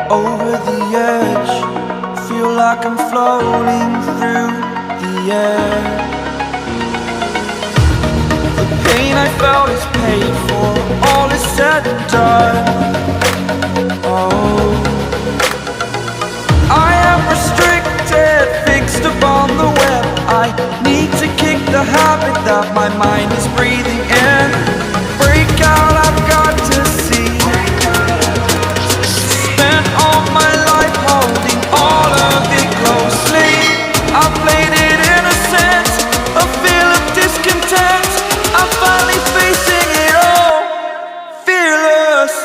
over the edge. Feel like I'm floating through the air. The pain I felt is paid for, all is said and done. Oh, I am restricted, fixed upon the web. I need to kick the habit that my mind is breathing in. Break out, I've got to see. Spent all my life holding all of it closely. I played it innocent, a feel of discontent. I'm finally facing it all, fearless.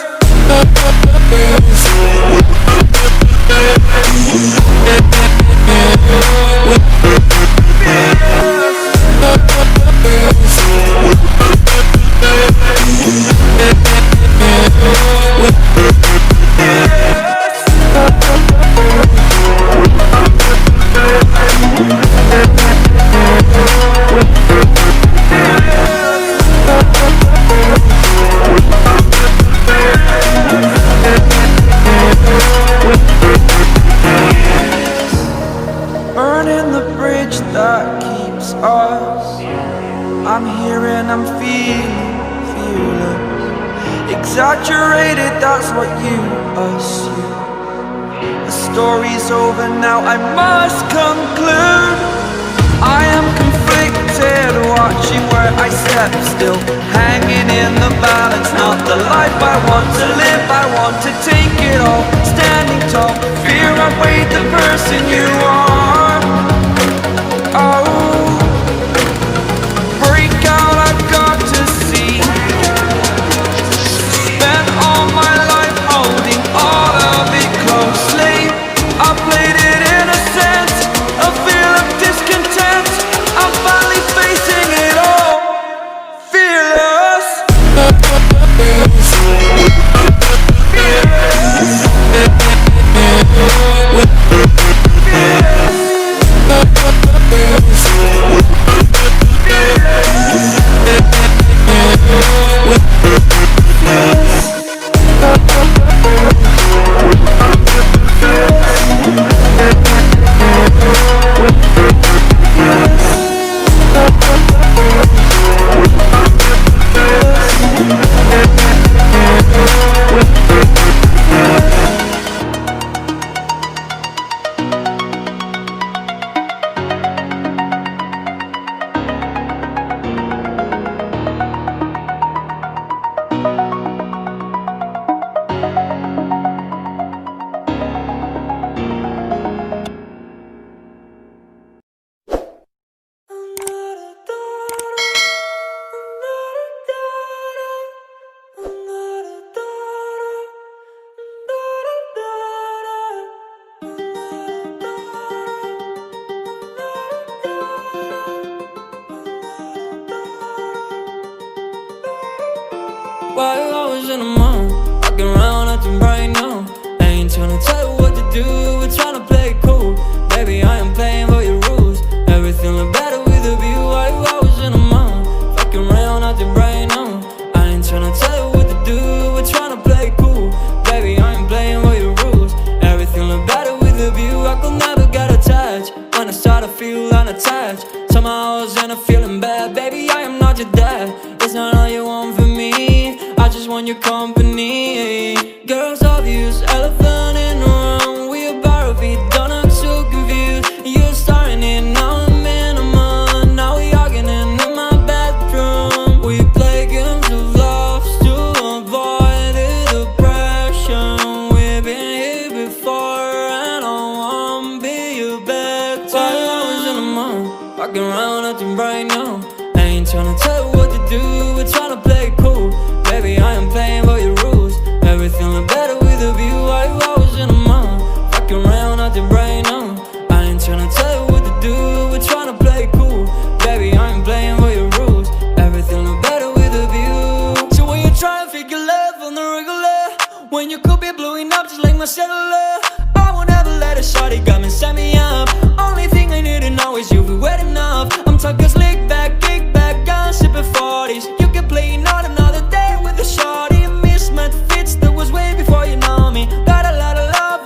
Burning the bridge that keeps us. I'm here and I'm feeling fearless. Exaggerated, that's what you assume. The story's over now, I must conclude. I am conflicted, watching where I step still, hanging in the balance. Not the life I want to live, I want to take it all. Standing tall, fear outweighed the person you are. Oh, break out, I've got to see. Spent all my life holding all of it closely. I played it innocent, a feel of discontent. I'm finally facing it all, fearless. Why I was in the mall, walking around acting right now. I ain't tryna tell you what to do, we're tryna play it cool. Baby, I am playing by your rules. Everything look better with a view. Why I was in the mall, walking around acting right now. I ain't tryna tell you what to do, we're tryna play it cool. Baby, I am playing by your rules. Everything look better with a view. I could never get attached. When I start to feel unattached, somehow I was in a feeling bad. Baby, I am not your dad, it's not all you want from me. I just want your company. Girls obvious, elephant in the room. We about to be done, I'm so confused. You're starting it, now I'm in a month. Now we arguing in my bedroom. We play games of love to avoid the depression. We've been here before and I wanna be your bed. While I was in the mall, walking around acting right now. I ain't tryna tell you what to do, we're tryna play it cool. Baby, I am playing by your rules. Everything look better with a view. I was in a mall, fucking around acting right now. I ain't tryna tell you what to do, we're tryna play it cool. Baby, I am playing by your rules. Everything look better with a view. So when you try to figure love on the regular, when you could be blowing up just like my cellular, I won't ever let a shawty come and set me up. Only thing I need to know is you be wet enough. I'm talking slick back, kick back, gun sipping 40s. You can play not another day with a shawty. Mismatched fits, that was way before you know me. Got a lot of love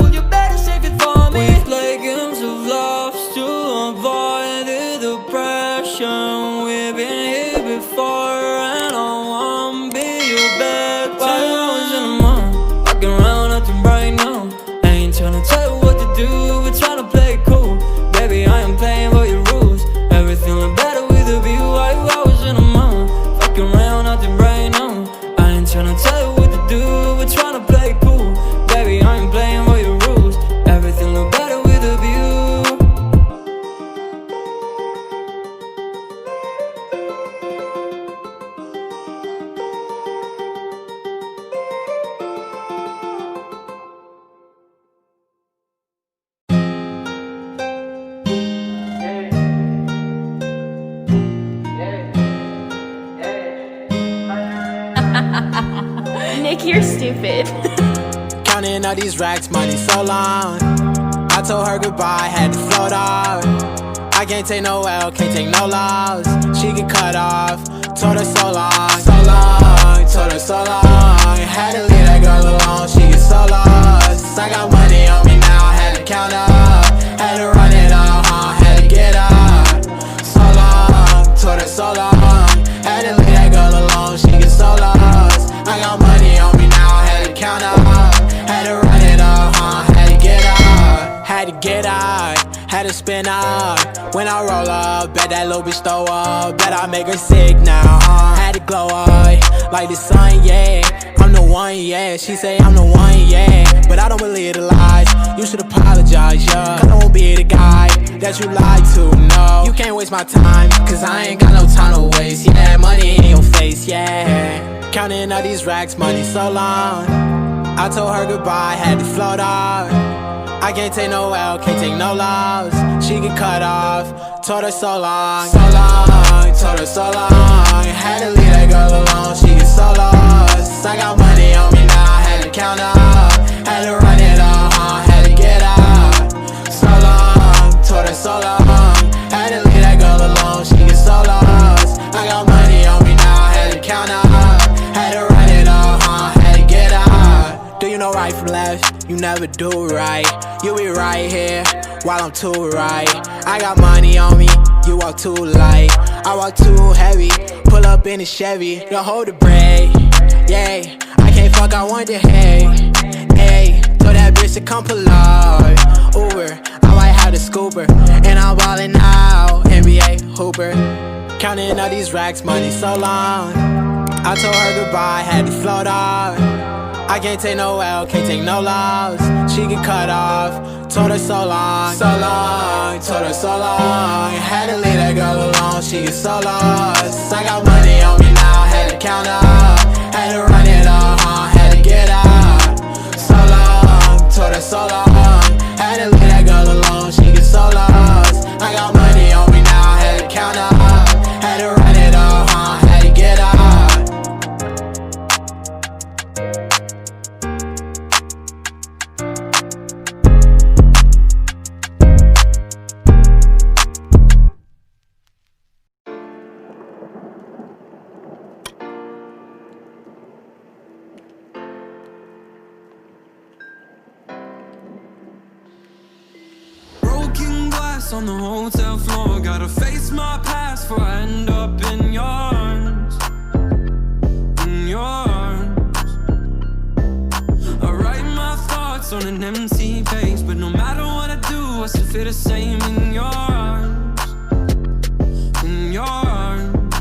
Unick, you're stupid. Counting all these racks, money so long. I told her goodbye, had to float off. I can't take no L, can't take no loss. She get cut off, told her so long, so long, told her so long. Had to leave that girl alone, she get so lost. I got money on me now, had to count up. Had to run it up, had to get up. So long, told her so long. Had to leave that girl alone, she get so lost. I got money on me now, had to count up. Had to run it up, had to get up. Had to get out, had to spin out. When I roll up, bet that little bitch throw up. Bet I make her sick now, had to glow up like the sun, yeah. I'm the one, yeah. She say I'm the one, yeah. But I don't believe the lies. You should apologize, yeah. I won't be the guy that you lied to, no. You can't waste my time, cause I ain't got no time to waste. Yeah, money in your face, yeah. Counting all these racks, money so long. I told her goodbye, had to float off. I can't take no L, can't take no loss. She get cut off, told her so long, so long, told her so long. Had to leave that girl alone, she get so lost. I got money on me now, had to count up. Had to run it up, had to get up. So long, told her so long. Had to leave that girl alone, she get so lost. I got money on me now, had to count up. Had to run it up, had to get up. Do you know right from left? You never do right. You be right here while I'm too right. I got money on me, you walk too light. I walk too heavy, pull up in a Chevy. Don't hold the brake, yeah. I can't fuck, I want the hay, hey. Told that bitch to come pull up, Uber. I might have the scooper, and I'm ballin' out, NBA hooper. Counting all these racks, money so long. I told her goodbye, had to float off. I can't take no L, can't take no loss. She get cut off, told her so long, so long, told her so long. Had to leave that girl alone, she get so lost. I got money on me now, had to count up. Had to run it up, had to get up. So long, told her so long. Had to leave that girl alone, she get so lost. I got money on me now, had to count up. Had to run it up, had to get up. On the hotel floor, gotta face my past before I end up in your arms, in your arms. I write my thoughts on an empty page, but no matter what I do, I still feel the same in your arms, in your arms.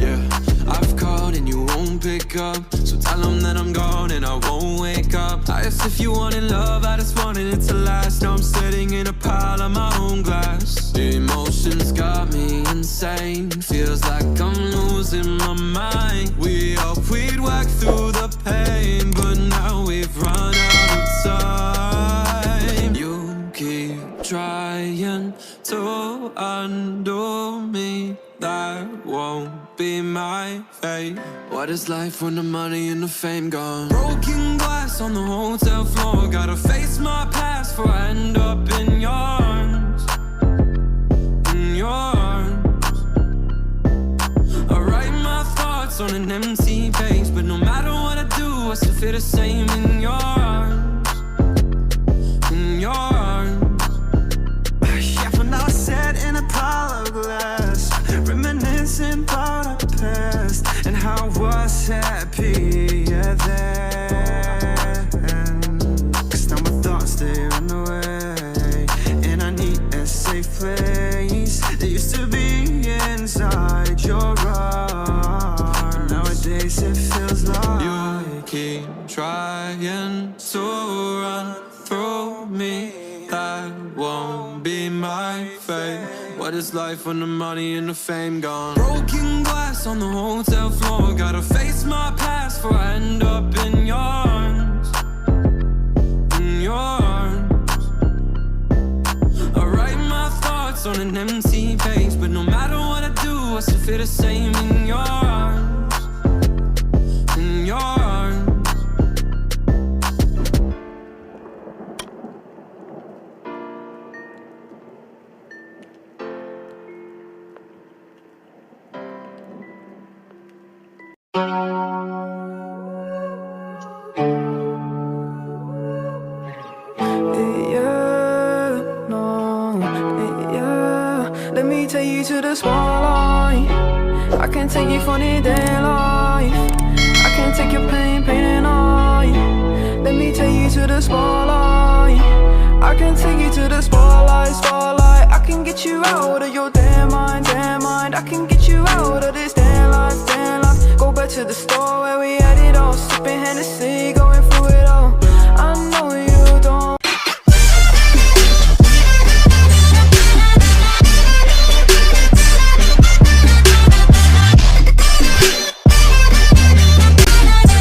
Yeah, I've called and you won't pick up, so tell them that I'm gone and I won't wake up. I asked if you wanted love, I just wanted it to last. Now I'm sitting in a pile of my own glass. The emotions got me insane, feels like I'm losing my mind. We hoped we'd work through the pain, but now we've run out of time. You keep trying to undo me, that won't be my fate. What is life when the money and the fame gone? Broken glass on the hotel floor, gotta face my past before I end up in your arms, in your arms. I write my thoughts on an empty page, but no matter what I do, I still feel the same in your arms, in your arms. Yeah, for now I sat in a pile of glass, reminiscing about our past and how I was happy then. Cause now my thoughts, they run away, and I need a safe place that used to be inside your arms. Nowadays it feels like you keep trying to run through me, that won't be my fate. What is life when the money and the fame gone? Broken glass on the hotel floor, gotta face my past before I end up in your arms, in your arms. I write my thoughts on an empty page, but no matter what I do, I still feel the same in your arms, in your arms. take you to the small life. I can take you for the day life. I can take your pain, pain and all.